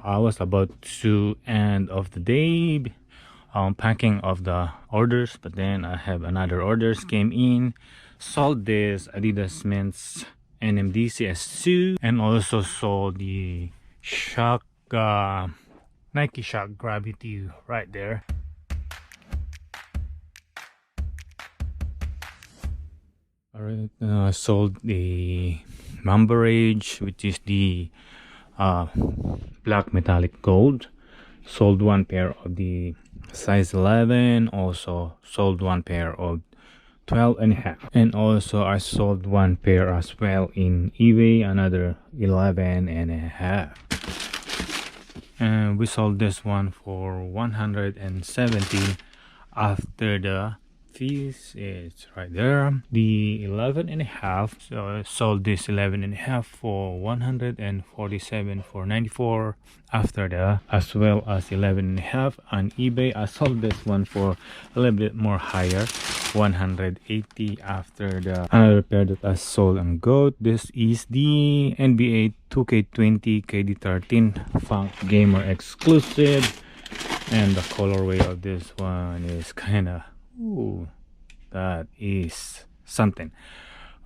I was about to end of the day packing of the orders, but then I have another orders came in. Sold this Adidas men's NMD CS2 and also sold the Shock Nike Shock Gravity right there. Alright, I sold the Mamba Rage, which is the black metallic gold. Sold one pair of the size 11, also sold one pair of 12 and a half, and also I sold one pair as well in eBay, another 11 and a half, and we sold this one for 170 after the fees. It's right there, the 11 and a half. So I sold this 11 and a half for 147 for 94 after the, as well as 11 and a half on eBay. I sold this one for a little bit more higher, 180 after the another pair that I sold on GOAT. This is the NBA 2K20 KD13 Funk Gamer exclusive, and the colorway of this one is kind of, ooh, that is something.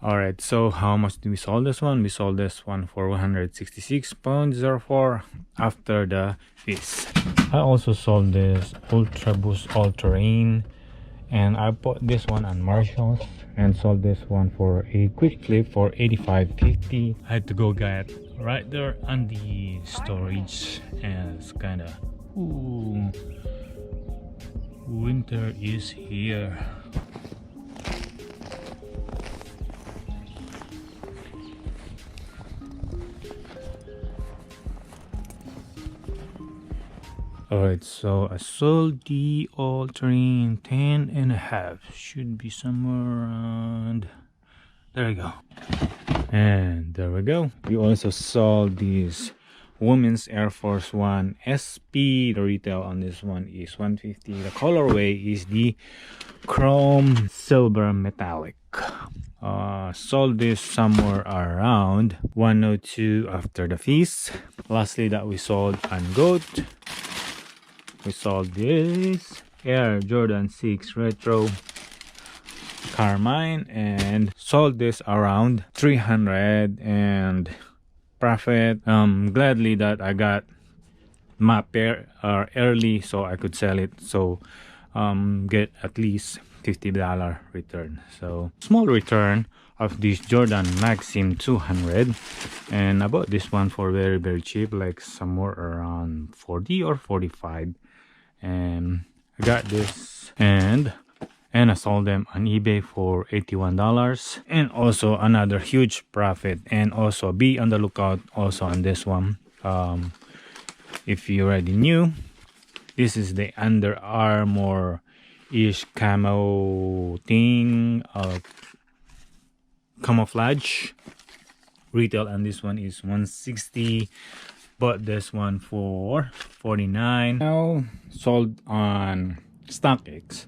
All right, so how much did we sold this one? We sold this one for 166.04 after the fees. I also sold this Ultra Boost All Terrain, and I bought this one on Marshalls and sold this one for a quick flip for 85.50. I had to go get right there on the storage, and it's kind of, ooh, winter is here. Alright, so I sold the all-terrain 10 and a half. Should be somewhere around, there we go. And there we go. We also sold these women's Air Force One SP. The retail on this one is 150. The colorway is the chrome silver metallic. Sold this somewhere around 102 after the fees. Lastly, that we sold on GOAT, we sold this Air Jordan 6 Retro Carmine and sold this around 300 and profit. Gladly that I got my pair early so I could sell it, so get at least $50 return. So small return of this Jordan Maxim 200, and I bought this one for very cheap, like somewhere around 40 or 45, and I got this and I sold them on eBay for $81, and also another huge profit. And also be on the lookout also on this one. If you already knew, this is the Under Armour ish camo thing, camouflage. Retail on this one is 160. Bought this one for 49. Now sold on Stockx.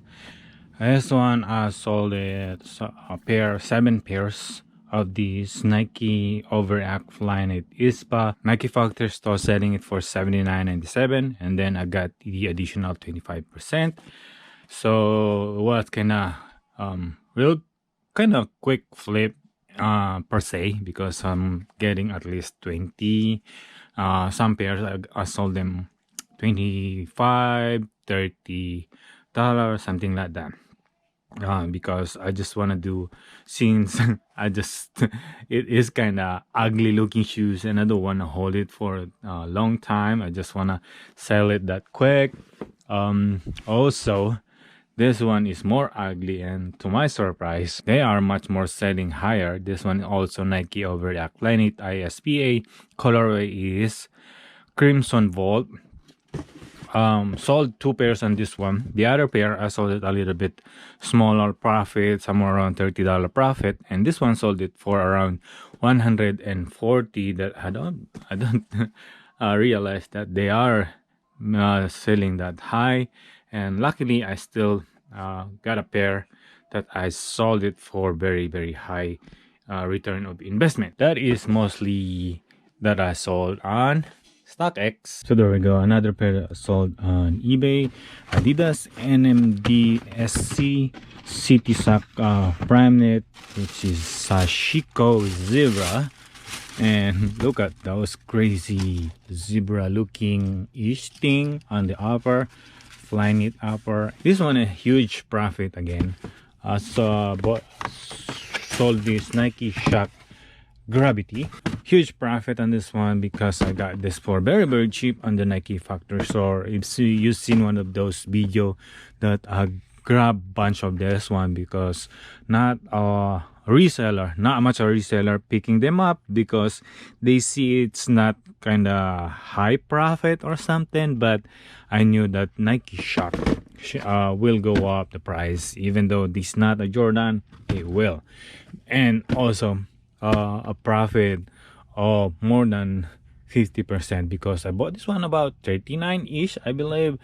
This one I sold it a pair, 7 pairs of these Nike Overact Flyknit ISPA. Nike Factory Store selling it for $79.97, and then I got the additional 25%. So what kind of real kind of quick flip per se, because I'm getting at least 20. Some pairs I sold them $25, $30, something like that. Because I just want to do, since I just it is kind of ugly looking shoes and I don't want to hold it for a long time. I just want to sell it that quick. Also, this one is more ugly, and to my surprise, they are much more selling higher. This one also Nike Overact Flyknit ISPA. Colorway is Crimson Vault. Sold 2 pairs on this one. The other pair I sold it a little bit smaller profit, somewhere around $30 profit, and this one sold it for around 140. That I don't realize that they are selling that high. And luckily I still got a pair that I sold it for very high return of investment. That is mostly that I sold on Stockx. So there we go, another pair sold on eBay. Adidas NMD SC City Sock Prime Knit, which is Sashiko Zebra. And look at those crazy zebra looking ish thing on the upper, fly knit upper. This one a huge profit again. Sold this Nike Shock Gravity, huge profit on this one because I got this for very cheap on the Nike factory store. If you've seen one of those video that I grab bunch of this one because not reseller, not much a reseller picking them up because they see it's not kind of high profit or something. But I knew that Nike Shock will go up the price, even though this not a Jordan, it will. And also a profit of more than 50% because I bought this one about 39 ish, I believe.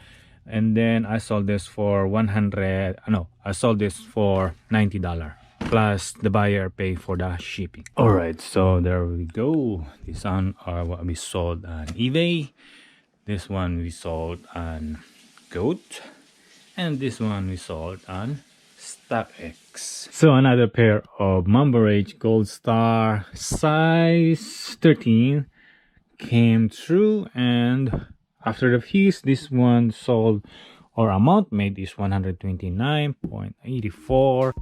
And then I sold this for I sold this for $90 plus the buyer pay for the shipping. All right, so there we go. This one are what we sold on eBay. This one we sold on Goat, and this one we sold on Stockx. So another pair of Mamba Rage Gold Star size 13 came through, and after the fees, this one sold, or amount made is $129.84.